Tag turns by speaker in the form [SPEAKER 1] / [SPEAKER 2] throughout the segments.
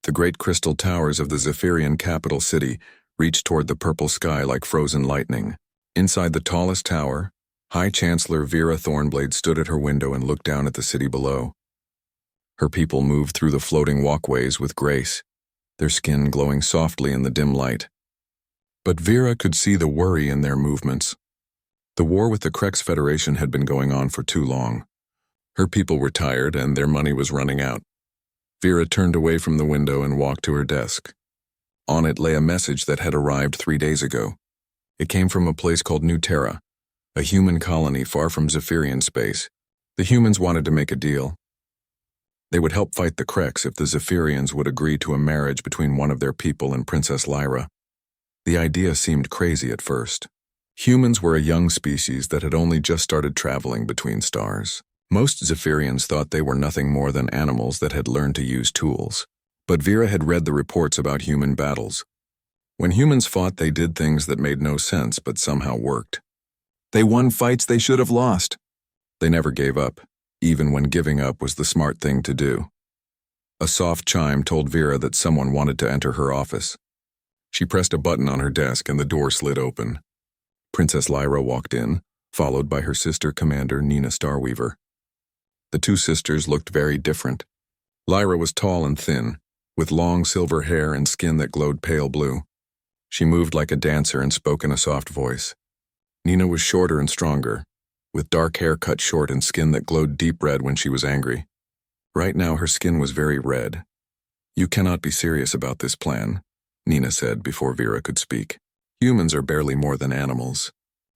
[SPEAKER 1] The great crystal towers of the Zephyrian capital city reached toward the purple sky like frozen lightning. Inside the tallest tower, High Chancellor Vera Thornblade stood at her window and looked down at the city below. Her people moved through the floating walkways with grace, their skin glowing softly in the dim light. But Vera could see the worry in their movements. The war with the Krex Federation had been going on for too long. Her people were tired and their money was running out. Vera turned away from the window and walked to her desk. On it lay a message that had arrived 3 days ago. It came from a place called New Terra, a human colony far from Zephyrian space. The humans wanted to make a deal. They would help fight the Krex if the Zephyrians would agree to a marriage between one of their people and Princess Lyra. The idea seemed crazy at first. Humans were a young species that had only just started traveling between stars. Most Zephyrians thought they were nothing more than animals that had learned to use tools. But Vera had read the reports about human battles. When humans fought, they did things that made no sense but somehow worked. They won fights they should have lost. They never gave up, even when giving up was the smart thing to do. A soft chime told Vera that someone wanted to enter her office. She pressed a button on her desk and the door slid open. Princess Lyra walked in, followed by her sister Commander Nina Starweaver. The two sisters looked very different. Lyra was tall and thin, with long silver hair and skin that glowed pale blue. She moved like a dancer and spoke in a soft voice. Nina was shorter and stronger, with dark hair cut short and skin that glowed deep red when she was angry. Right now her skin was very red. "You cannot be serious about this plan," Nina said before Vera could speak. "Humans are barely more than animals.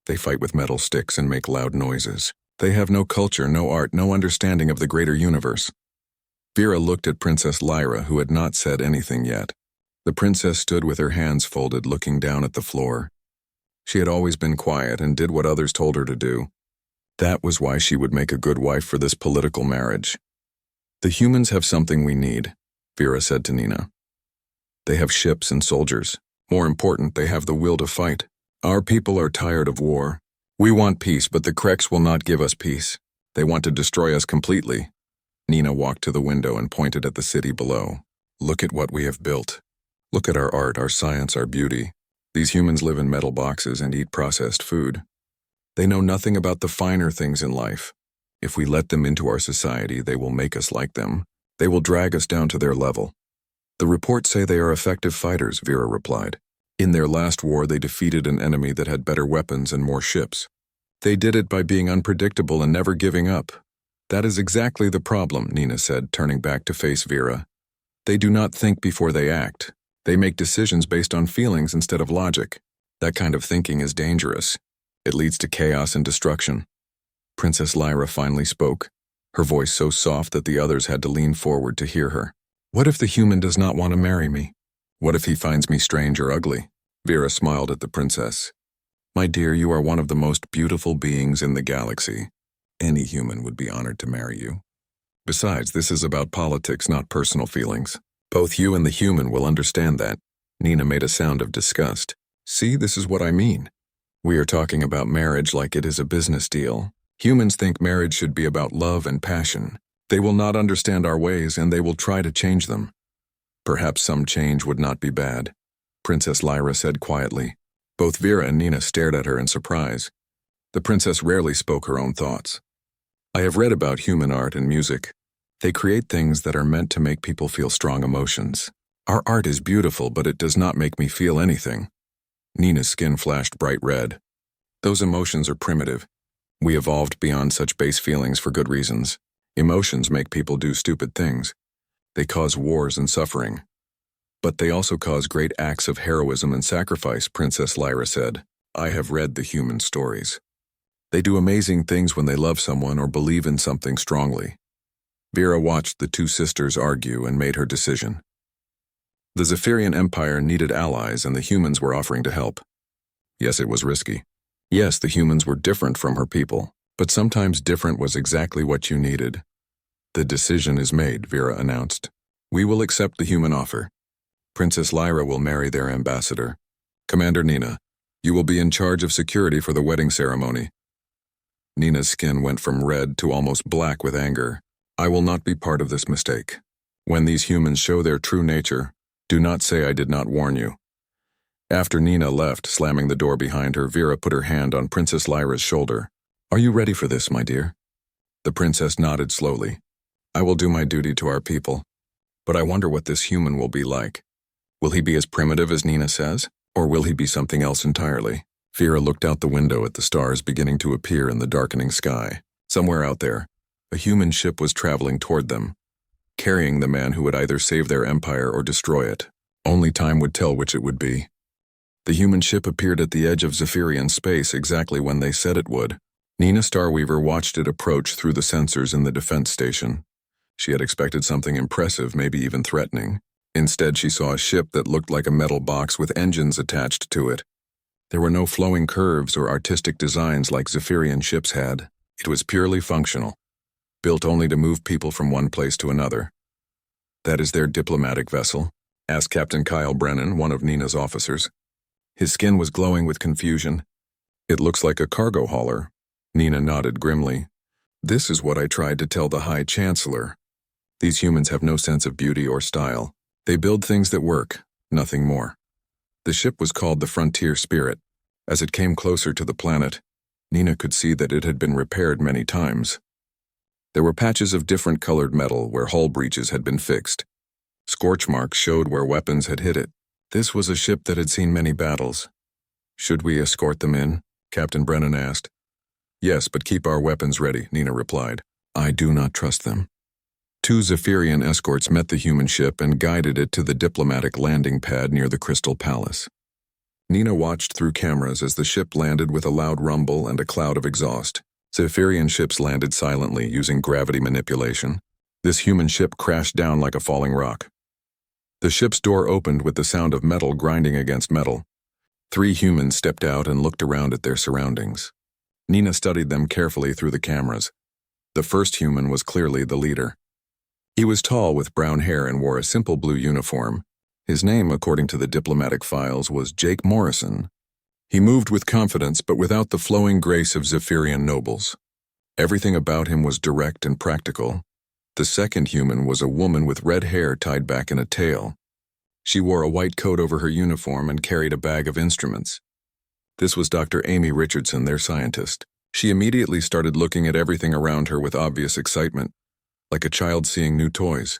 [SPEAKER 1] They fight with metal sticks and make loud noises. They have no culture, no art, no understanding of the greater universe." Vera looked at Princess Lyra, who had not said anything yet. The princess stood with her hands folded, looking down at the floor. She had always been quiet and did what others told her to do. That was why she would make a good wife for this political marriage. "The humans have something we need," Vera said to Nina. "They have ships and soldiers. More important, they have the will to fight. Our people are tired of war. We want peace, but the Krex will not give us peace. They want to destroy us completely." Nina walked to the window and pointed at the city below. "Look at what we have built. Look at our art, our science, our beauty. These humans live in metal boxes and eat processed food. They know nothing about the finer things in life. If we let them into our society, they will make us like them. They will drag us down to their level." "The reports say they are effective fighters," Vera replied. "In their last war, they defeated an enemy that had better weapons and more ships. They did it by being unpredictable and never giving up." "That is exactly the problem," Nina said, turning back to face Vera. "They do not think before they act. They make decisions based on feelings instead of logic. That kind of thinking is dangerous. It leads to chaos and destruction." Princess Lyra finally spoke, her voice so soft that the others had to lean forward to hear her. "What if the human does not want to marry me? What if he finds me strange or ugly?" Vera smiled at the princess. "My dear, you are one of the most beautiful beings in the galaxy. Any human would be honored to marry you. Besides, this is about politics, not personal feelings. Both you and the human will understand that." Nina made a sound of disgust. "See, this is what I mean. We are talking about marriage like it is a business deal. Humans think marriage should be about love and passion. They will not understand our ways and they will try to change them. Perhaps some change would not be bad," Princess Lyra said quietly. Both Vera and Nina stared at her in surprise. The princess rarely spoke her own thoughts. "I have read about human art and music. They create things that are meant to make people feel strong emotions. Our art is beautiful, but it does not make me feel anything." Nina's skin flashed bright red. "Those emotions are primitive. We evolved beyond such base feelings for good reasons. Emotions make people do stupid things. They cause wars and suffering. But they also cause great acts of heroism and sacrifice," Princess Lyra said. "I have read the human stories. They do amazing things when they love someone or believe in something strongly." Vera watched the two sisters argue and made her decision. The Zephyrian Empire needed allies and the humans were offering to help. Yes, it was risky. Yes, the humans were different from her people, but sometimes different was exactly what you needed. "The decision is made," Vera announced. "We will accept the human offer. Princess Lyra will marry their ambassador. Commander Nina, you will be in charge of security for the wedding ceremony." Nina's skin went from red to almost black with anger. "I will not be part of this mistake. When these humans show their true nature, do not say I did not warn you. After Nina left, slamming the door behind her, Vera put her hand on Princess Lyra's shoulder. Are you ready for this, my dear? The princess nodded slowly. I will do my duty to our people. But I wonder what this human will be like. Will he be as primitive as Nina says? Or will he be something else entirely? Vera looked out the window at the stars beginning to appear in the darkening sky. Somewhere out there, a human ship was traveling toward them, carrying the man who would either save their empire or destroy it. Only time would tell which it would be. The human ship appeared at the edge of Zephyrian space exactly when they said it would. Nina Starweaver watched it approach through the sensors in the defense station. She had expected something impressive, maybe even threatening. Instead, she saw a ship that looked like a metal box with engines attached to it. There were no flowing curves or artistic designs like Zephyrian ships had. It was purely functional, built only to move people from one place to another. That is their diplomatic vessel? Asked Captain Kyle Brennan, one of Nina's officers. His skin was glowing with confusion. It looks like a cargo hauler. Nina nodded grimly. This is what I tried to tell the High Chancellor. These humans have no sense of beauty or style. They build things that work, nothing more. The ship was called the Frontier Spirit. As it came closer to the planet, Nina could see that it had been repaired many times. There were patches of different colored metal where hull breaches had been fixed. Scorch marks showed where weapons had hit it. This was a ship that had seen many battles. Should we escort them in? Captain Brennan asked. Yes, but keep our weapons ready, Nina replied. I do not trust them. Two Zephyrian escorts met the human ship and guided it to the diplomatic landing pad near the Crystal Palace. Nina watched through cameras as the ship landed with a loud rumble and a cloud of exhaust. Zephyrian ships landed silently using gravity manipulation. This human ship crashed down like a falling rock. The ship's door opened with the sound of metal grinding against metal. 3 humans stepped out and looked around at their surroundings. Nina studied them carefully through the cameras. The first human was clearly the leader. He was tall with brown hair and wore a simple blue uniform. His name, according to the diplomatic files, was Jake Morrison. He moved with confidence but without the flowing grace of Zephyrian nobles. Everything about him was direct and practical. The second human was a woman with red hair tied back in a tail. She wore a white coat over her uniform and carried a bag of instruments. This was Dr. Amy Richardson, their scientist. She immediately started looking at everything around her with obvious excitement, like a child seeing new toys.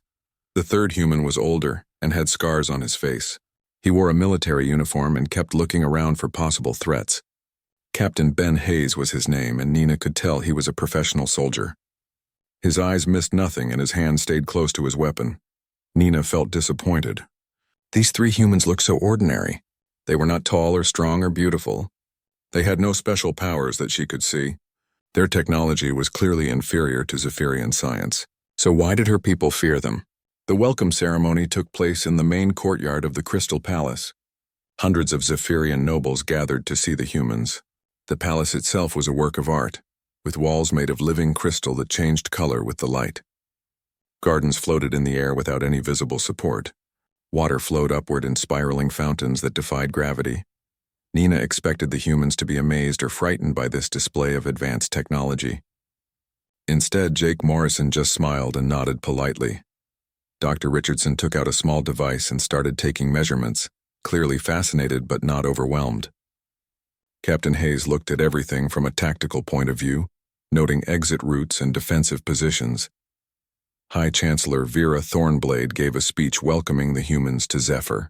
[SPEAKER 1] The third human was older and had scars on his face. He wore a military uniform and kept looking around for possible threats. Captain Ben Hayes was his name, and Nina could tell he was a professional soldier. His eyes missed nothing and his hand stayed close to his weapon. Nina felt disappointed. These 3 humans looked so ordinary. They were not tall or strong or beautiful. They had no special powers that she could see. Their technology was clearly inferior to Zephyrian science. So why did her people fear them? The welcome ceremony took place in the main courtyard of the Crystal Palace. Hundreds of Zephyrian nobles gathered to see the humans. The palace itself was a work of art, with walls made of living crystal that changed color with the light. Gardens floated in the air without any visible support. Water flowed upward in spiraling fountains that defied gravity. Nina expected the humans to be amazed or frightened by this display of advanced technology. Instead, Jake Morrison just smiled and nodded politely. Dr. Richardson took out a small device and started taking measurements, clearly fascinated but not overwhelmed. Captain Hayes looked at everything from a tactical point of view, noting exit routes and defensive positions. High Chancellor Vera Thornblade gave a speech welcoming the humans to Zephyr.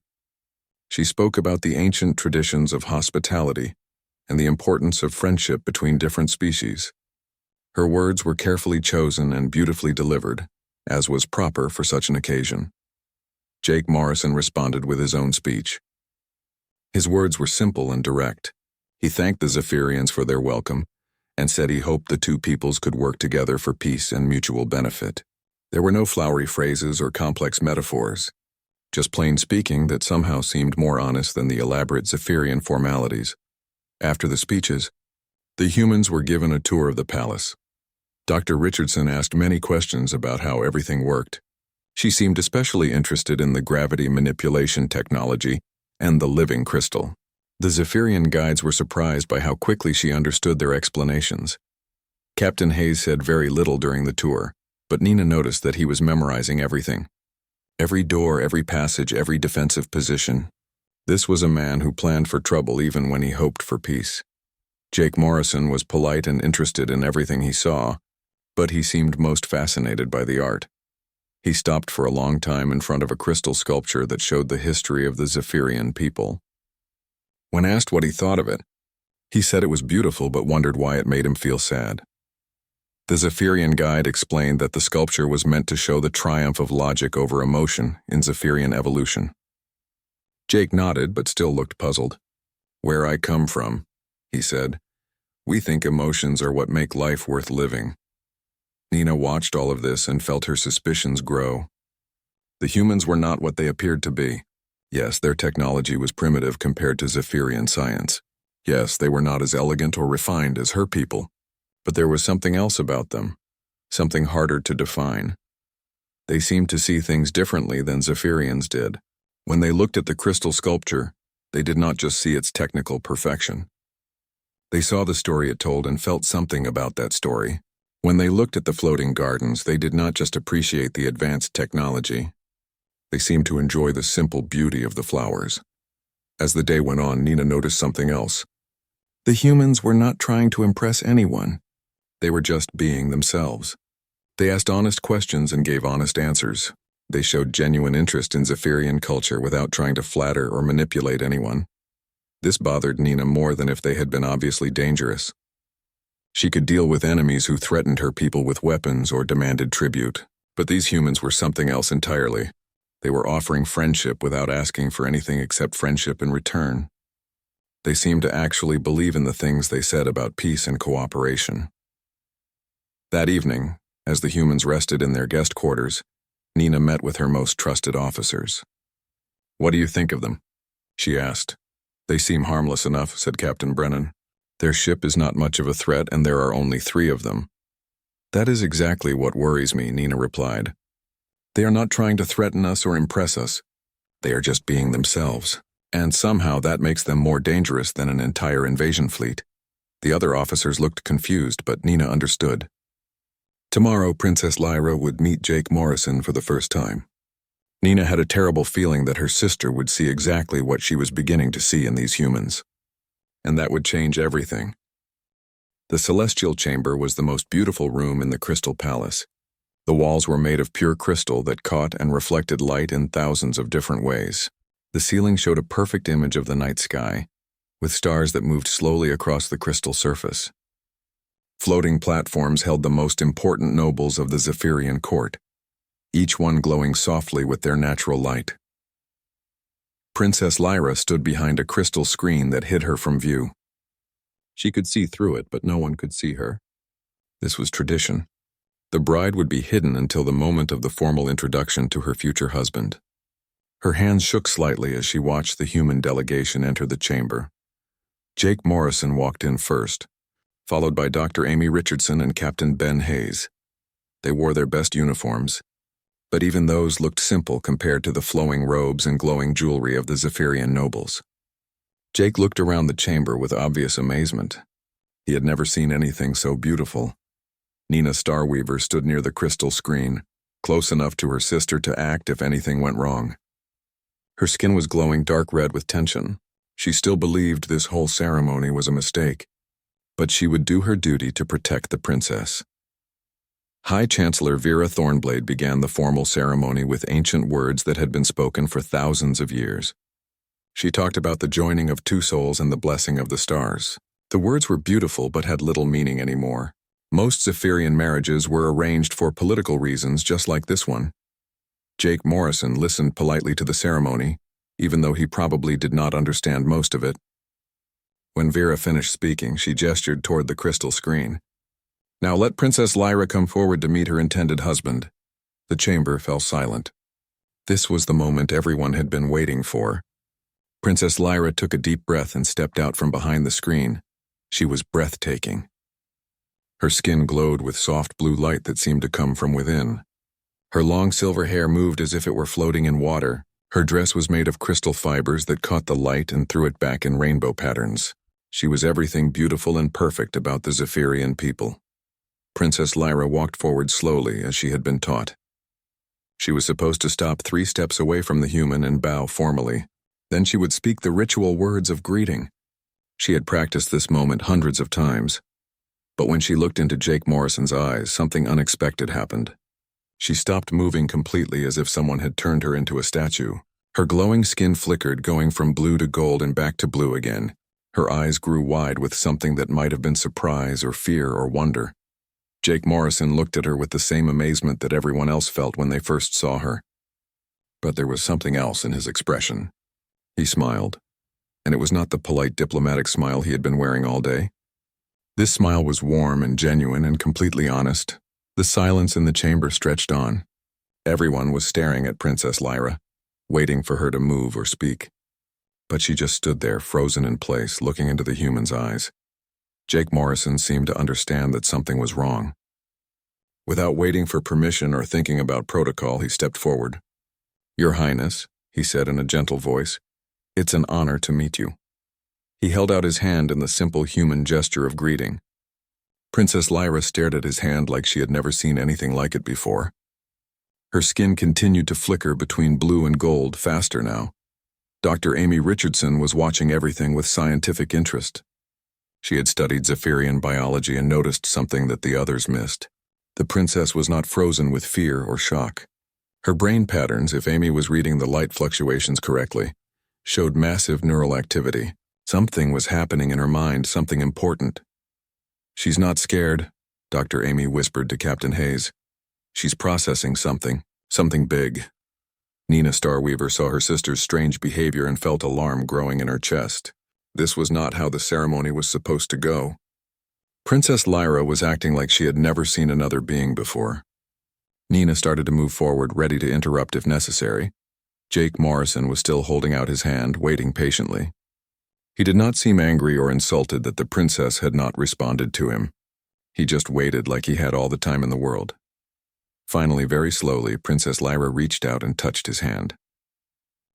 [SPEAKER 1] She spoke about the ancient traditions of hospitality and the importance of friendship between different species. Her words were carefully chosen and beautifully delivered, as was proper for such an occasion. Jake Morrison responded with his own speech. His words were simple and direct. He thanked the Zephyrians for their welcome and said he hoped the 2 peoples could work together for peace and mutual benefit. There were no flowery phrases or complex metaphors, just plain speaking that somehow seemed more honest than the elaborate Zephyrian formalities. After the speeches, the humans were given a tour of the palace. Dr. Richardson asked many questions about how everything worked. She seemed especially interested in the gravity manipulation technology and the living crystal. The Zephyrian guides were surprised by how quickly she understood their explanations. Captain Hayes said very little during the tour, but Nina noticed that he was memorizing everything. Every door, every passage, every defensive position. This was a man who planned for trouble even when he hoped for peace. Jake Morrison was polite and interested in everything he saw, but he seemed most fascinated by the art. He stopped for a long time in front of a crystal sculpture that showed the history of the Zephyrian people. When asked what he thought of it, he said it was beautiful but wondered why it made him feel sad. The Zephyrian guide explained that the sculpture was meant to show the triumph of logic over emotion in Zephyrian evolution. Jake nodded but still looked puzzled. "Where I come from," he said, "we think emotions are what make life worth living." Nina watched all of this and felt her suspicions grow. The humans were not what they appeared to be. Yes, their technology was primitive compared to Zephyrian science. Yes, they were not as elegant or refined as her people. But there was something else about them, something harder to define. They seemed to see things differently than Zephyrians did. When they looked at the crystal sculpture, they did not just see its technical perfection. They saw the story it told and felt something about that story. When they looked at the floating gardens, they did not just appreciate the advanced technology. They seemed to enjoy the simple beauty of the flowers. As the day went on, Nina noticed something else. The humans were not trying to impress anyone. They were just being themselves. They asked honest questions and gave honest answers. They showed genuine interest in Zephyrian culture without trying to flatter or manipulate anyone. This bothered Nina more than if they had been obviously dangerous. She could deal with enemies who threatened her people with weapons or demanded tribute, but these humans were something else entirely. They were offering friendship without asking for anything except friendship in return. They seemed to actually believe in the things they said about peace and cooperation. That evening, as the humans rested in their guest quarters, Nina met with her most trusted officers. "What do you think of them?" she asked. "They seem harmless enough," said Captain Brennan. "Their ship is not much of a threat and there are only 3 of them." "That is exactly what worries me," Nina replied. "They are not trying to threaten us or impress us. They are just being themselves. And somehow that makes them more dangerous than an entire invasion fleet." The other officers looked confused, but Nina understood. Tomorrow, Princess Lyra would meet Jake Morrison for the first time. Nina had a terrible feeling that her sister would see exactly what she was beginning to see in these humans. And that would change everything. The Celestial Chamber was the most beautiful room in the Crystal Palace. The walls were made of pure crystal that caught and reflected light in thousands of different ways. The ceiling showed a perfect image of the night sky, with stars that moved slowly across the crystal surface. Floating platforms held the most important nobles of the Zephyrian court, each one glowing softly with their natural light. Princess Lyra stood behind a crystal screen that hid her from view. She could see through it, but no one could see her. This was tradition. The bride would be hidden until the moment of the formal introduction to her future husband. Her hands shook slightly as she watched the human delegation enter the chamber. Jake Morrison walked in first, followed by Dr. Amy Richardson and Captain Ben Hayes. They wore their best uniforms, but even those looked simple compared to the flowing robes and glowing jewelry of the Zephyrian nobles. Jake looked around the chamber with obvious amazement. He had never seen anything so beautiful. Nina Starweaver stood near the crystal screen, close enough to her sister to act if anything went wrong. Her skin was glowing dark red with tension. She still believed this whole ceremony was a mistake, but she would do her duty to protect the princess. High Chancellor Vera Thornblade began the formal ceremony with ancient words that had been spoken for thousands of years. She talked about the joining of 2 souls and the blessing of the stars. The words were beautiful but had little meaning anymore. Most Zephyrian marriages were arranged for political reasons, just like this one. Jake Morrison listened politely to the ceremony, even though he probably did not understand most of it. When Vera finished speaking, she gestured toward the crystal screen. "Now let Princess Lyra come forward to meet her intended husband." The chamber fell silent. This was the moment everyone had been waiting for. Princess Lyra took a deep breath and stepped out from behind the screen. She was breathtaking. Her skin glowed with soft blue light that seemed to come from within. Her long silver hair moved as if it were floating in water. Her dress was made of crystal fibers that caught the light and threw it back in rainbow patterns. She was everything beautiful and perfect about the Zephyrian people. Princess Lyra walked forward slowly as she had been taught. She was supposed to stop 3 steps away from the human and bow formally. Then she would speak the ritual words of greeting. She had practiced this moment hundreds of times. But when she looked into Jake Morrison's eyes, something unexpected happened. She stopped moving completely as if someone had turned her into a statue. Her glowing skin flickered, going from blue to gold and back to blue again. Her eyes grew wide with something that might have been surprise or fear or wonder. Jake Morrison looked at her with the same amazement that everyone else felt when they first saw her. But there was something else in his expression. He smiled, and it was not the polite diplomatic smile he had been wearing all day. This smile was warm and genuine and completely honest. The silence in the chamber stretched on. Everyone was staring at Princess Lyra, waiting for her to move or speak. But she just stood there, frozen in place, looking into the human's eyes. Jake Morrison seemed to understand that something was wrong. Without waiting for permission or thinking about protocol, he stepped forward. "Your Highness," he said in a gentle voice, "it's an honor to meet you." He held out his hand in the simple human gesture of greeting. Princess Lyra stared at his hand like she had never seen anything like it before. Her skin continued to flicker between blue and gold, faster now. Dr. Amy Richardson was watching everything with scientific interest. She had studied Zephyrian biology and noticed something that the others missed. The princess was not frozen with fear or shock. Her brain patterns, if Amy was reading the light fluctuations correctly, showed massive neural activity. Something was happening in her mind, something important. "She's not scared," Dr. Amy whispered to Captain Hayes. "She's processing something big." Nina Starweaver saw her sister's strange behavior and felt alarm growing in her chest. This was not how the ceremony was supposed to go. Princess Lyra was acting like she had never seen another being before. Nina started to move forward, ready to interrupt if necessary. Jake Morrison was still holding out his hand, waiting patiently. He did not seem angry or insulted that the princess had not responded to him. He just waited like he had all the time in the world. Finally, very slowly, Princess Lyra reached out and touched his hand.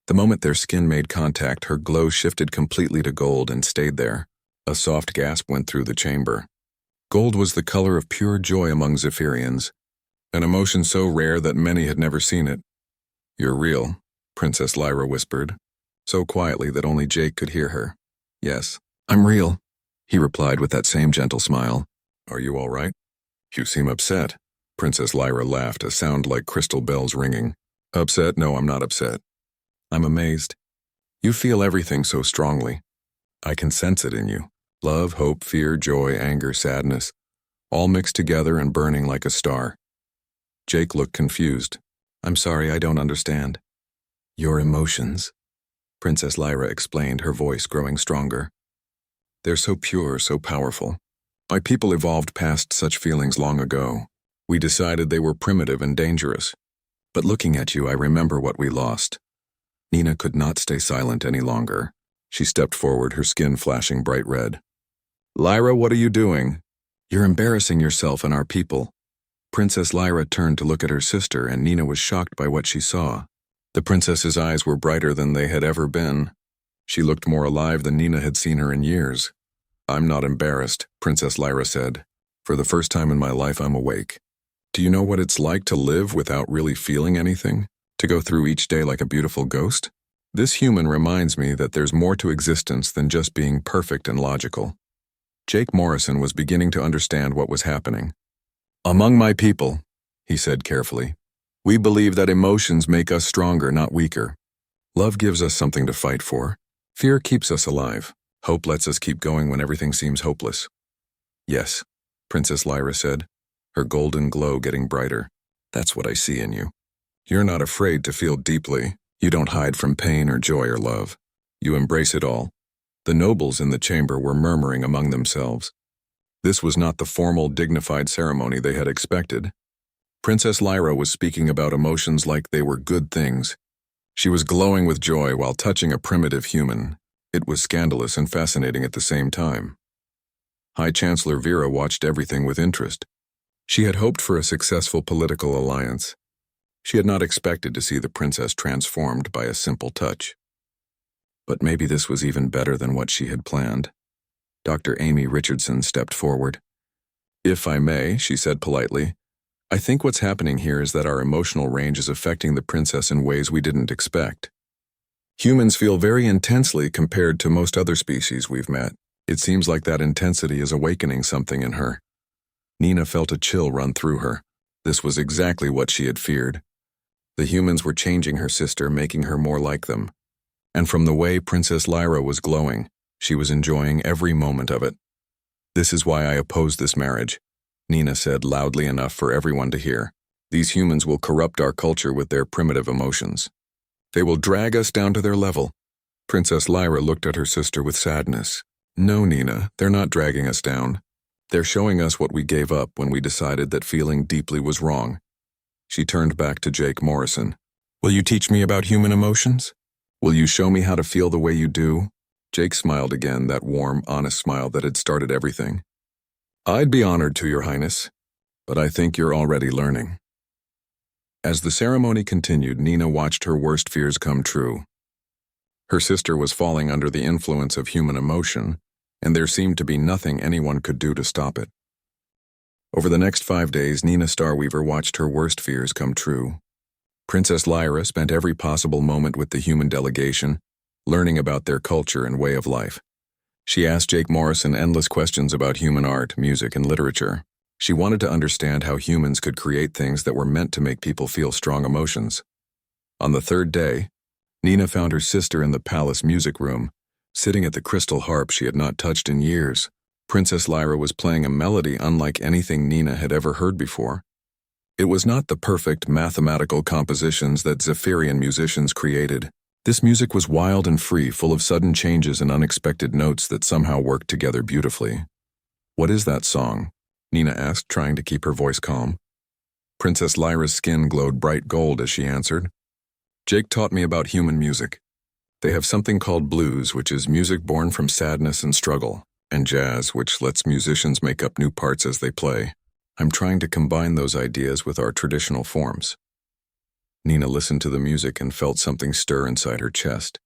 [SPEAKER 1] The moment their skin made contact, her glow shifted completely to gold and stayed there. A soft gasp went through the chamber. Gold was the color of pure joy among Zephyrians, an emotion so rare that many had never seen it. "You're real," Princess Lyra whispered, so quietly that only Jake could hear her. "Yes, I'm real," he replied with that same gentle smile. "Are you all right? You seem upset." Princess Lyra laughed, a sound like crystal bells ringing. "Upset? No, I'm not upset. I'm amazed. You feel everything so strongly. I can sense it in you. Love, hope, fear, joy, anger, sadness, all mixed together and burning like a star." Jake looked confused. "I'm sorry, I don't understand." "Your emotions," Princess Lyra explained, her voice growing stronger. "They're so pure, so powerful. My people evolved past such feelings long ago. We decided they were primitive and dangerous. But looking at you, I remember what we lost." Nina could not stay silent any longer. She stepped forward, her skin flashing bright red. "Lyra, what are you doing?" "You're embarrassing yourself and our people." Princess Lyra turned to look at her sister, and Nina was shocked by what she saw. The princess's eyes were brighter than they had ever been. She looked more alive than Nina had seen her in years. "I'm not embarrassed," Princess Lyra said. "For the first time in my life, I'm awake. Do you know what it's like to live without really feeling anything? To go through each day like a beautiful ghost? This human reminds me that there's more to existence than just being perfect and logical." Jake Morrison was beginning to understand what was happening. "Among my people," he said carefully, "we believe that emotions make us stronger, not weaker. Love gives us something to fight for. Fear keeps us alive. Hope lets us keep going when everything seems hopeless." "Yes," Princess Lyra said, her golden glow getting brighter. "That's what I see in you. You're not afraid to feel deeply. You don't hide from pain or joy or love. You embrace it all." The nobles in the chamber were murmuring among themselves. This was not the formal, dignified ceremony they had expected. Princess Lyra was speaking about emotions like they were good things. She was glowing with joy while touching a primitive human. It was scandalous and fascinating at the same time. High Chancellor Vera watched everything with interest. She had hoped for a successful political alliance. She had not expected to see the princess transformed by a simple touch. But maybe this was even better than what she had planned. Dr. Amy Richardson stepped forward. "If I may," she said politely, I think what's happening here is that our emotional range is affecting the princess in ways we didn't expect. Humans feel very intensely compared to most other species we've met. It seems like that intensity is awakening something in her. Nina felt a chill run through her. This was exactly what she had feared. The humans were changing her sister, making her more like them. And from the way Princess Lyra was glowing, she was enjoying every moment of it. "This is why I oppose this marriage," Nina said loudly enough for everyone to hear. "These humans will corrupt our culture with their primitive emotions. They will drag us down to their level." Princess Lyra looked at her sister with sadness. "No, Nina, they're not dragging us down. They're showing us what we gave up when we decided that feeling deeply was wrong." She turned back to Jake Morrison. "Will you teach me about human emotions? Will you show me how to feel the way you do?" Jake smiled again, that warm, honest smile that had started everything. "I'd be honored to, Your Highness, but I think you're already learning." As the ceremony continued, Nina watched her worst fears come true. Her sister was falling under the influence of human emotion, and there seemed to be nothing anyone could do to stop it. Over the next 5 days, Nina Starweaver watched her worst fears come true. Princess Lyra spent every possible moment with the human delegation, learning about their culture and way of life. She asked Jake Morrison endless questions about human art, music, and literature. She wanted to understand how humans could create things that were meant to make people feel strong emotions. On the 3rd day, Nina found her sister in the palace music room, sitting at the crystal harp she had not touched in years. Princess Lyra was playing a melody unlike anything Nina had ever heard before. It was not the perfect mathematical compositions that Zephyrian musicians created. This music was wild and free, full of sudden changes and unexpected notes that somehow worked together beautifully. "What is that song?" Nina asked, trying to keep her voice calm. Princess Lyra's skin glowed bright gold as she answered. "Jake taught me about human music. They have something called blues, which is music born from sadness and struggle, and jazz, which lets musicians make up new parts as they play. I'm trying to combine those ideas with our traditional forms." Nina listened to the music and felt something stir inside her chest,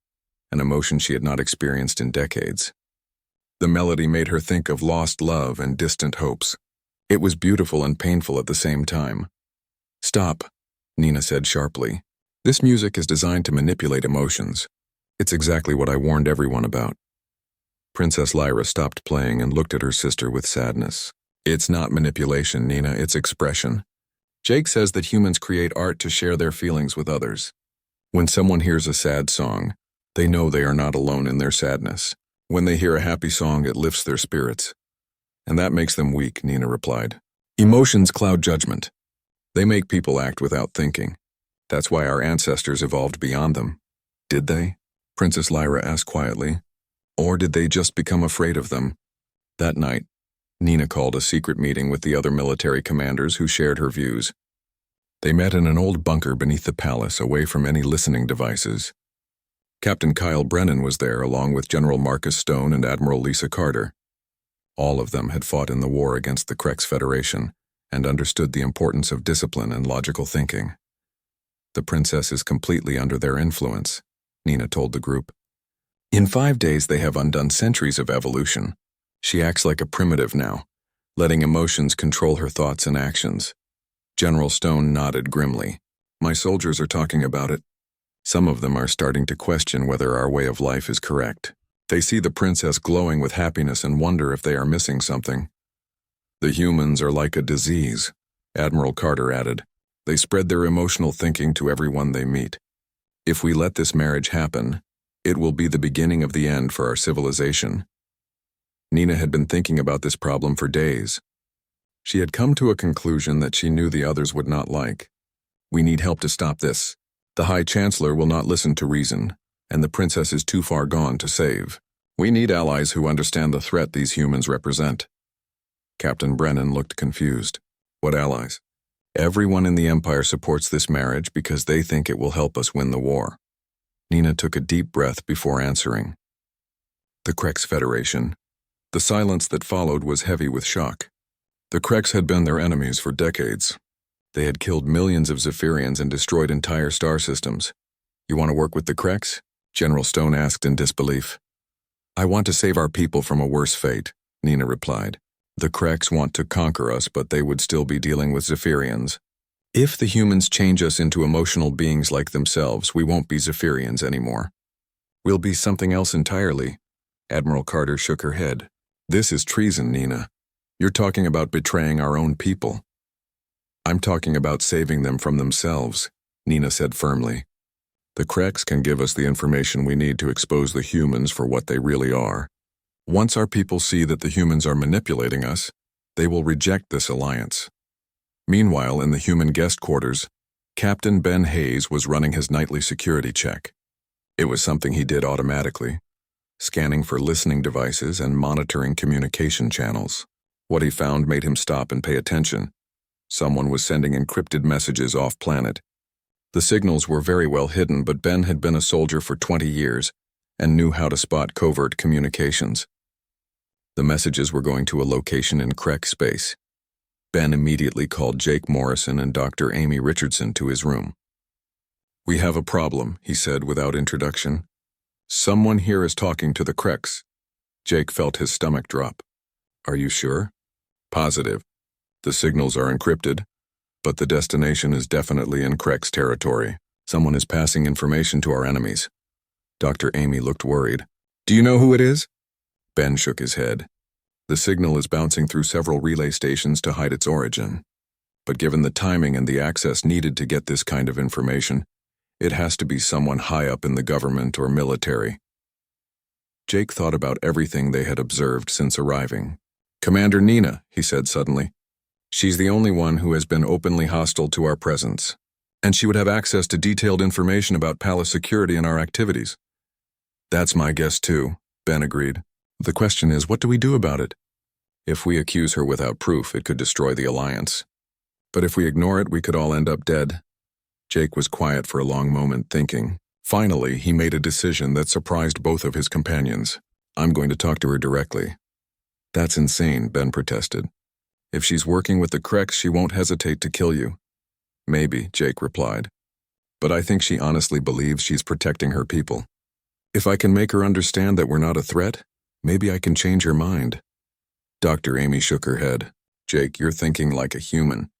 [SPEAKER 1] an emotion she had not experienced in decades. The melody made her think of lost love and distant hopes. It was beautiful and painful at the same time. "Stop," Nina said sharply. "This music is designed to manipulate emotions. It's exactly what I warned everyone about." Princess Lyra stopped playing and looked at her sister with sadness. "It's not manipulation, Nina, it's expression. Jake says that humans create art to share their feelings with others. When someone hears a sad song, they know they are not alone in their sadness. When they hear a happy song, it lifts their spirits. And that makes them weak," Nina replied. "Emotions cloud judgment. They make people act without thinking. That's why our ancestors evolved beyond them." "Did they?" Princess Lyra asked quietly. "Or did they just become afraid of them?" That night, Nina called a secret meeting with the other military commanders who shared her views. They met in an old bunker beneath the palace, away from any listening devices. Captain Kyle Brennan was there, along with General Marcus Stone and Admiral Lisa Carter. All of them had fought in the war against the Krex Federation and understood the importance of discipline and logical thinking. "The princess is completely under their influence," Nina told the group. "In 5 days they have undone centuries of evolution. She acts like a primitive now, letting emotions control her thoughts and actions." General Stone nodded grimly. "My soldiers are talking about it. Some of them are starting to question whether our way of life is correct. They see the princess glowing with happiness and wonder if they are missing something." "The humans are like a disease," Admiral Carter added. "They spread their emotional thinking to everyone they meet. If we let this marriage happen, it will be the beginning of the end for our civilization." Nina had been thinking about this problem for days. She had come to a conclusion that she knew the others would not like. "We need help to stop this. The High Chancellor will not listen to reason, and the princess is too far gone to save. We need allies who understand the threat these humans represent." Captain Brennan looked confused. "What allies?" "Everyone in the Empire supports this marriage because they think it will help us win the war." Nina took a deep breath before answering. "The Krex Federation." The silence that followed was heavy with shock. The Krex had been their enemies for decades. They had killed millions of Zephyrians and destroyed entire star systems. "You want to work with the Krex?" General Stone asked in disbelief. "I want to save our people from a worse fate," Nina replied. The Kreks want to conquer us, but they would still be dealing with Zephyrians. If the humans change us into emotional beings like themselves, we won't be Zephyrians anymore. We'll be something else entirely. Admiral Carter shook her head. This is treason, Nina. You're talking about betraying our own people. I'm talking about saving them from themselves, Nina said firmly. The Kreks can give us the information we need to expose the humans for what they really are. Once our people see that the humans are manipulating us, they will reject this alliance. Meanwhile, in the human guest quarters, Captain Ben Hayes was running his nightly security check. It was something he did automatically, scanning for listening devices and monitoring communication channels. What he found made him stop and pay attention. Someone was sending encrypted messages off-planet. The signals were very well hidden, but Ben had been a soldier for 20 years and knew how to spot covert communications. The messages were going to a location in Krek space. Ben immediately called Jake Morrison and Dr. Amy Richardson to his room. "We have a problem," he said without introduction. "Someone here is talking to the Kreks." Jake felt his stomach drop. "Are you sure?" "Positive. The signals are encrypted, but the destination is definitely in Krek's territory. Someone is passing information to our enemies." Dr. Amy looked worried. "Do you know who it is?" Ben shook his head. "The signal is bouncing through several relay stations to hide its origin. But given the timing and the access needed to get this kind of information, it has to be someone high up in the government or military." Jake thought about everything they had observed since arriving. "Commander Nina," he said suddenly. "She's the only one who has been openly hostile to our presence, and she would have access to detailed information about palace security and our activities." "That's my guess too," Ben agreed. "The question is, what do we do about it? If we accuse her without proof, it could destroy the alliance. But if we ignore it, we could all end up dead." Jake was quiet for a long moment, thinking. Finally, he made a decision that surprised both of his companions. "I'm going to talk to her directly." "That's insane," Ben protested. "If she's working with the Kreks, she won't hesitate to kill you." "Maybe," Jake replied. "But I think she honestly believes she's protecting her people. If I can make her understand that we're not a threat, maybe I can change her mind." Dr. Amy shook her head. "Jake, you're thinking like a human.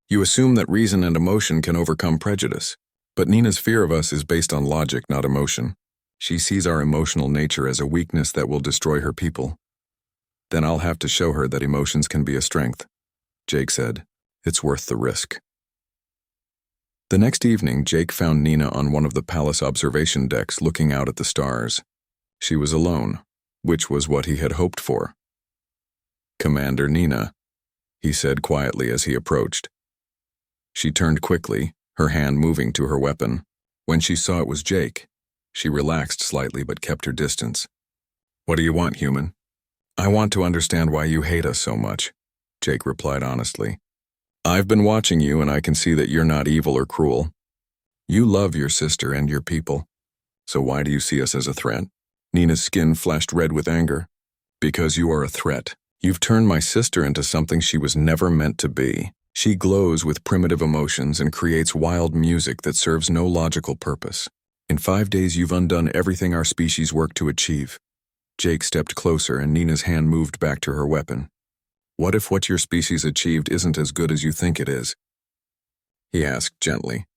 [SPEAKER 1] You assume that reason and emotion can overcome prejudice. But Nina's fear of us is based on logic, not emotion. She sees our emotional nature as a weakness that will destroy her people. Then I'll have to show her that emotions can be a strength." Jake said, "It's worth the risk." The next evening, Jake found Nina on one of the palace observation decks looking out at the stars. She was alone, which was what he had hoped for. "Commander Nina," he said quietly as he approached. She turned quickly, her hand moving to her weapon. When she saw it was Jake, she relaxed slightly but kept her distance. "What do you want, human?" "I want to understand why you hate us so much," Jake replied honestly. "I've been watching you and I can see that you're not evil or cruel. You love your sister and your people. So why do you see us as a threat?" Nina's skin flashed red with anger. "Because you are a threat. You've turned my sister into something she was never meant to be. She glows with primitive emotions and creates wild music that serves no logical purpose. In 5 days you've undone everything our species worked to achieve." Jake stepped closer and Nina's hand moved back to her weapon. "What if what your species achieved isn't as good as you think it is?" he asked gently.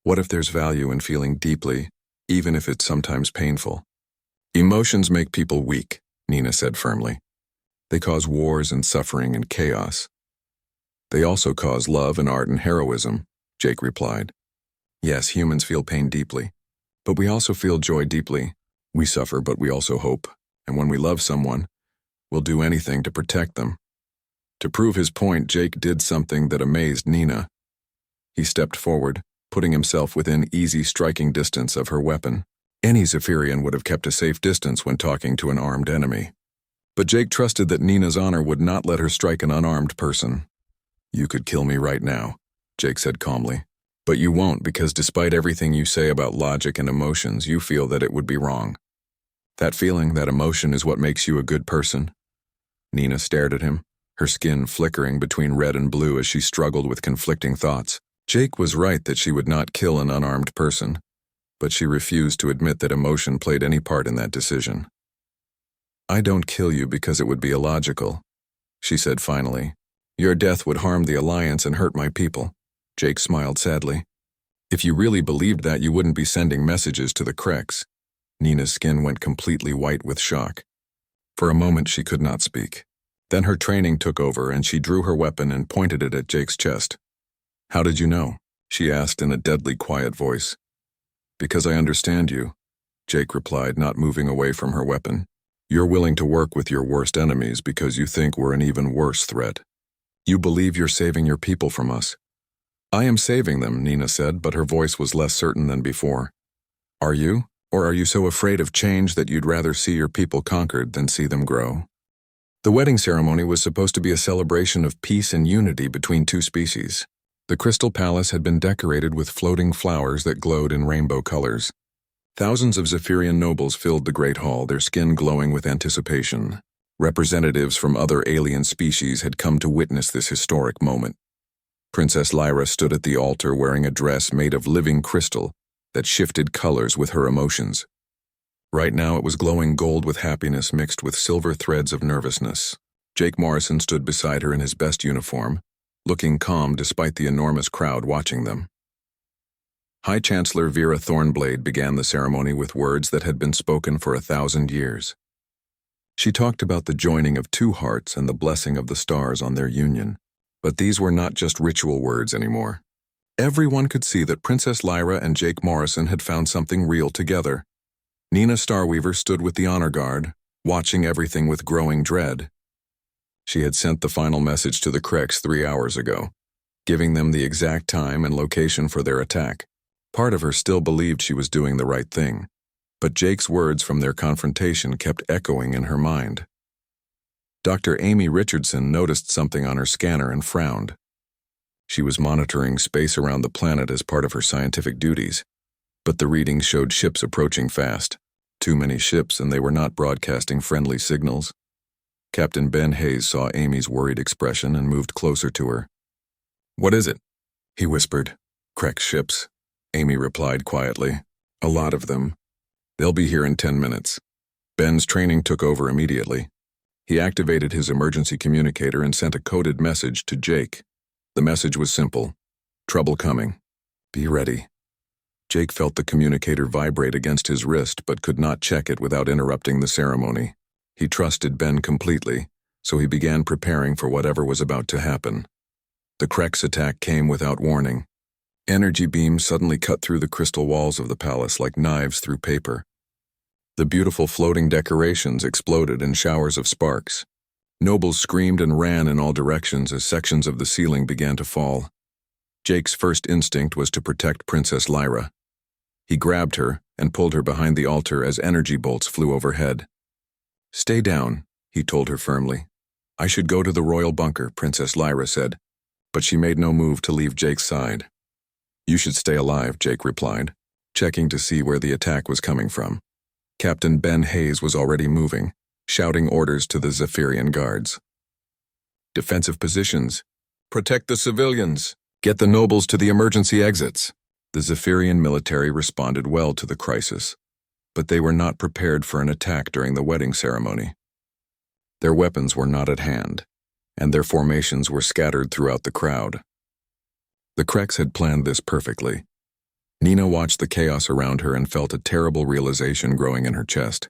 [SPEAKER 1] "What if there's value in feeling deeply, even if it's sometimes painful?" "Emotions make people weak," Nina said firmly. "They cause wars and suffering and chaos. They also cause love and art and heroism," Jake replied. "Yes, humans feel pain deeply, but we also feel joy deeply. We suffer, but we also hope. And when we love someone, we'll do anything to protect them." To prove his point, Jake did something that amazed Nina. He stepped forward, putting himself within easy striking distance of her weapon. Any Zephyrian would have kept a safe distance when talking to an armed enemy. But Jake trusted that Nina's honor would not let her strike an unarmed person. "You could kill me right now," Jake said calmly. "But you won't, because despite everything you say about logic and emotions, you feel that it would be wrong. That feeling, that emotion, is what makes you a good person." Nina stared at him, her skin flickering between red and blue as she struggled with conflicting thoughts. Jake was right that she would not kill an unarmed person, but she refused to admit that emotion played any part in that decision. "I don't kill you because it would be illogical. she said finally. Your death would harm the Alliance and hurt my people. Jake smiled sadly. If you really believed that, you wouldn't be sending messages to the Krex. Nina's skin went completely white with shock. For a moment, she could not speak. Then her training took over and she drew her weapon and pointed it at Jake's chest. How did you know? She asked in a deadly quiet voice. Because I understand you, Jake replied, not moving away from her weapon. You're willing to work with your worst enemies because you think we're an even worse threat. You believe you're saving your people from us. I am saving them, Nina said, but her voice was less certain than before. Are you? Or are you so afraid of change that you'd rather see your people conquered than see them grow? The wedding ceremony was supposed to be a celebration of peace and unity between two species. The Crystal Palace had been decorated with floating flowers that glowed in rainbow colors. Thousands of Zephyrian nobles filled the Great Hall, their skin glowing with anticipation. Representatives from other alien species had come to witness this historic moment. Princess Lyra stood at the altar wearing a dress made of living crystal that shifted colors with her emotions. Right now it was glowing gold with happiness mixed with silver threads of nervousness. Jake Morrison stood beside her in his best uniform, looking calm despite the enormous crowd watching them. High Chancellor Vera Thornblade began the ceremony with words that had been spoken for 1,000 years. She talked about the joining of two hearts and the blessing of the stars on their union. But these were not just ritual words anymore. Everyone could see that Princess Lyra and Jake Morrison had found something real together. Nina Starweaver stood with the honor guard, watching everything with growing dread. She had sent the final message to the Krex 3 hours ago, giving them the exact time and location for their attack. Part of her still believed she was doing the right thing, but Jake's words from their confrontation kept echoing in her mind. Dr. Amy Richardson noticed something on her scanner and frowned. She was monitoring space around the planet as part of her scientific duties, but the readings showed ships approaching fast. Too many ships, and they were not broadcasting friendly signals. Captain Ben Hayes saw Amy's worried expression and moved closer to her. What is it? He whispered. Krex ships, Amy replied quietly. A lot of them. They'll be here in 10 minutes. Ben's training took over immediately. He activated his emergency communicator and sent a coded message to Jake. The message was simple. Trouble coming. Be ready. Jake felt the communicator vibrate against his wrist but could not check it without interrupting the ceremony. He trusted Ben completely, so he began preparing for whatever was about to happen. The Krex attack came without warning. Energy beams suddenly cut through the crystal walls of the palace like knives through paper. The beautiful floating decorations exploded in showers of sparks. Nobles screamed and ran in all directions as sections of the ceiling began to fall. Jake's first instinct was to protect Princess Lyra. He grabbed her and pulled her behind the altar as energy bolts flew overhead. Stay down, he told her firmly. I should go to the royal bunker, Princess Lyra said, but she made no move to leave Jake's side. You should stay alive, Jake replied, checking to see where the attack was coming from. Captain Ben Hayes was already moving, shouting orders to the Zephyrian guards. Defensive positions. Protect the civilians. Get the nobles to the emergency exits. The Zephyrian military responded well to the crisis, but they were not prepared for an attack during the wedding ceremony. Their weapons were not at hand, and their formations were scattered throughout the crowd. The Krex had planned this perfectly. Nina watched the chaos around her and felt a terrible realization growing in her chest.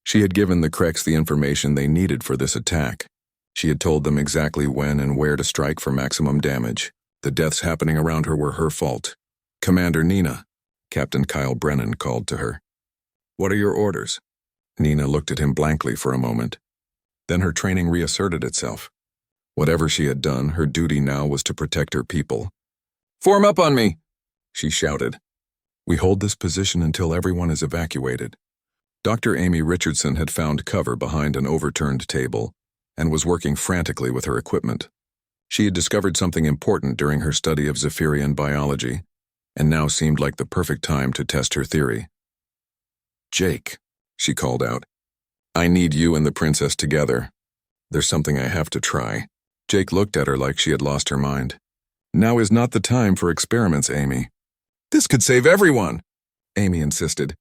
[SPEAKER 1] She had given the Krex the information they needed for this attack. She had told them exactly when and where to strike for maximum damage. The deaths happening around her were her fault. Commander Nina, Captain Kyle Brennan called to her. What are your orders? Nina looked at him blankly for a moment. Then her training reasserted itself. Whatever she had done, her duty now was to protect her people. Form up on me, she shouted. We hold this position until everyone is evacuated. Dr. Amy Richardson had found cover behind an overturned table and was working frantically with her equipment. She had discovered something important during her study of Zephyrian biology, and now seemed like the perfect time to test her theory. Jake, she called out. I need you and the princess together. There's something I have to try. Jake looked at her like she had lost her mind. Now is not the time for experiments, Amy. This could save everyone, Amy insisted.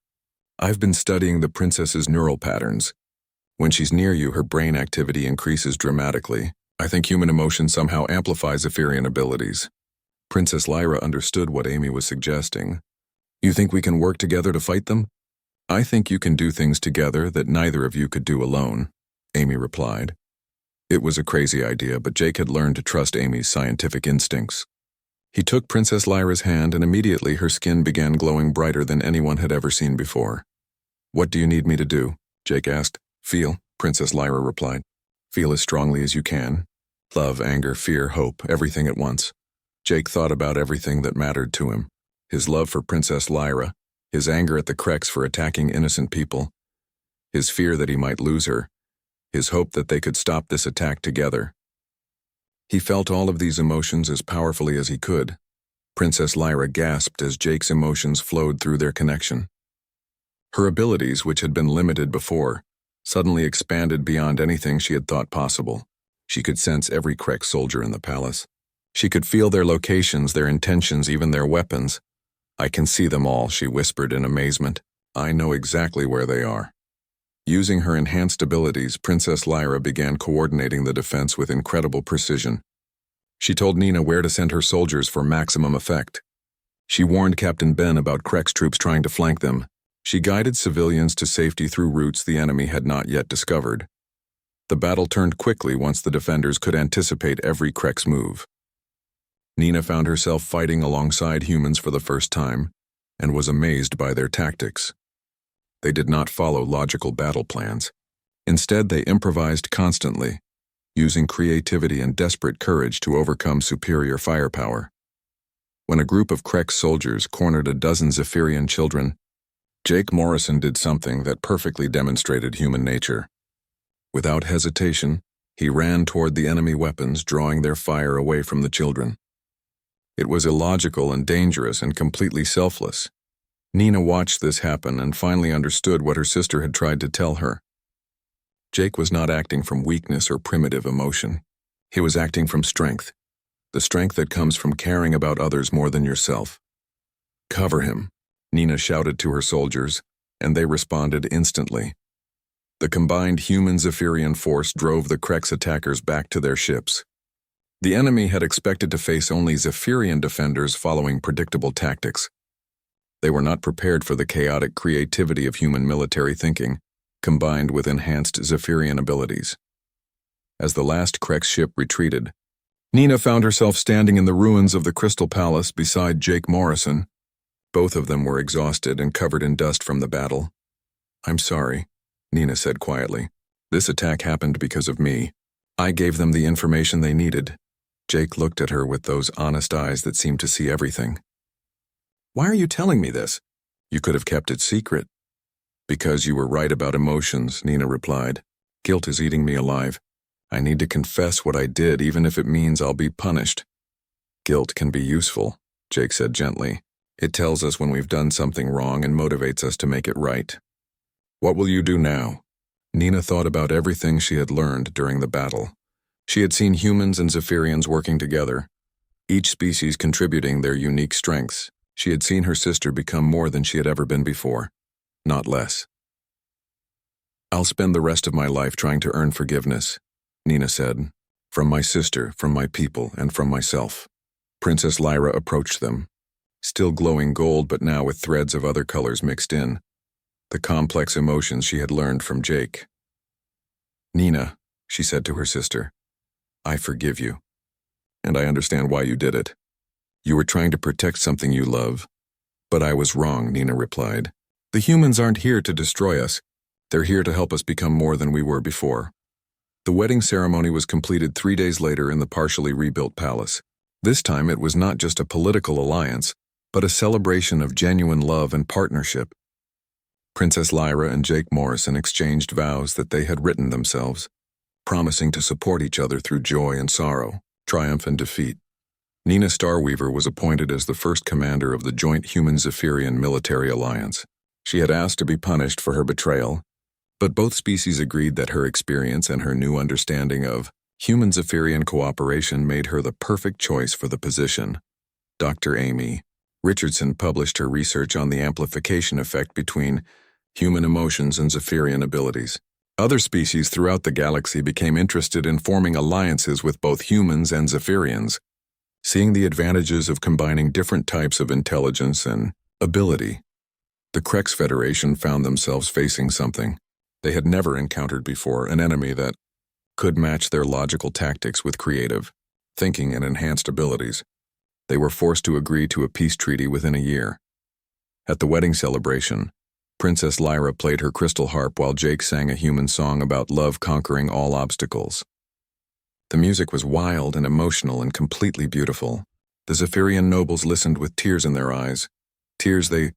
[SPEAKER 1] I've been studying the princess's neural patterns. When she's near you, her brain activity increases dramatically, I think human emotion somehow amplifies Zephyrian abilities. Princess Lyra understood what Amy was suggesting. You think we can work together to fight them? I think you can do things together that neither of you could do alone, Amy replied. It was a crazy idea, but Jake had learned to trust Amy's scientific instincts. He took Princess Lyra's hand, and immediately her skin began glowing brighter than anyone had ever seen before. What do you need me to do? Jake asked. Feel, Princess Lyra replied. Feel as strongly as you can. Love, anger, fear, hope, everything at once. Jake thought about everything that mattered to him. His love for Princess Lyra, his anger at the Kreks for attacking innocent people, his fear that he might lose her, his hope that they could stop this attack together. He felt all of these emotions as powerfully as he could. Princess Lyra gasped as Jake's emotions flowed through their connection. Her abilities, which had been limited before, suddenly expanded beyond anything she had thought possible. She could sense every Krek soldier in the palace. She could feel their locations, their intentions, even their weapons. I can see them all, she whispered in amazement. I know exactly where they are. Using her enhanced abilities, Princess Lyra began coordinating the defense with incredible precision. She told Nina where to send her soldiers for maximum effect. She warned Captain Ben about Krek's troops trying to flank them. She guided civilians to safety through routes the enemy had not yet discovered. The battle turned quickly once the defenders could anticipate every Krek's move. Nina found herself fighting alongside humans for the first time, and was amazed by their tactics. They did not follow logical battle plans. Instead, they improvised constantly, using creativity and desperate courage to overcome superior firepower. When a group of Krek soldiers cornered a dozen Zephyrian children, Jake Morrison did something that perfectly demonstrated human nature. Without hesitation, he ran toward the enemy weapons, drawing their fire away from the children. It was illogical and dangerous and completely selfless. Nina watched this happen and finally understood what her sister had tried to tell her. Jake was not acting from weakness or primitive emotion. He was acting from strength, the strength that comes from caring about others more than yourself. Cover him, Nina shouted to her soldiers, and they responded instantly. The combined human-Zephyrian force drove the Krek's attackers back to their ships. The enemy had expected to face only Zephyrian defenders following predictable tactics. They were not prepared for the chaotic creativity of human military thinking, combined with enhanced Zephyrian abilities. As the last Krek's ship retreated, Nina found herself standing in the ruins of the Crystal Palace beside Jake Morrison. Both of them were exhausted and covered in dust from the battle. I'm sorry, Nina said quietly. This attack happened because of me. I gave them the information they needed. Jake looked at her with those honest eyes that seemed to see everything. Why are you telling me this? You could have kept it secret. Because you were right about emotions, Nina replied. Guilt is eating me alive. I need to confess what I did, even if it means I'll be punished. Guilt can be useful, Jake said gently. It tells us when we've done something wrong and motivates us to make it right. What will you do now? Nina thought about everything she had learned during the battle. She had seen humans and Zephyrians working together, each species contributing their unique strengths. She had seen her sister become more than she had ever been before, not less. I'll spend the rest of my life trying to earn forgiveness, Nina said, from my sister, from my people, and from myself. Princess Lyra approached them, still glowing gold but now with threads of other colors mixed in, the complex emotions she had learned from Jake. Nina, she said to her sister, I forgive you, and I understand why you did it. You were trying to protect something you love. But I was wrong, Nina replied. The humans aren't here to destroy us. They're here to help us become more than we were before. The wedding ceremony was completed 3 days later in the partially rebuilt palace. This time it was not just a political alliance, but a celebration of genuine love and partnership. Princess Lyra and Jake Morrison exchanged vows that they had written themselves, promising to support each other through joy and sorrow, triumph and defeat. Nina Starweaver was appointed as the first commander of the joint Human-Zephyrian military alliance. She had asked to be punished for her betrayal, but both species agreed that her experience and her new understanding of Human-Zephyrian cooperation made her the perfect choice for the position. Dr. Amy Richardson published her research on the amplification effect between human emotions and Zephyrian abilities. Other species throughout the galaxy became interested in forming alliances with both humans and Zephyrians, seeing the advantages of combining different types of intelligence and ability. The Krex Federation found themselves facing something they had never encountered before, an enemy that could match their logical tactics with creative thinking and enhanced abilities. They were forced to agree to a peace treaty within a year. At the wedding celebration, Princess Lyra played her crystal harp while Jake sang a human song about love conquering all obstacles. The music was wild and emotional and completely beautiful. The Zephyrian nobles listened with tears in their eyes, tears they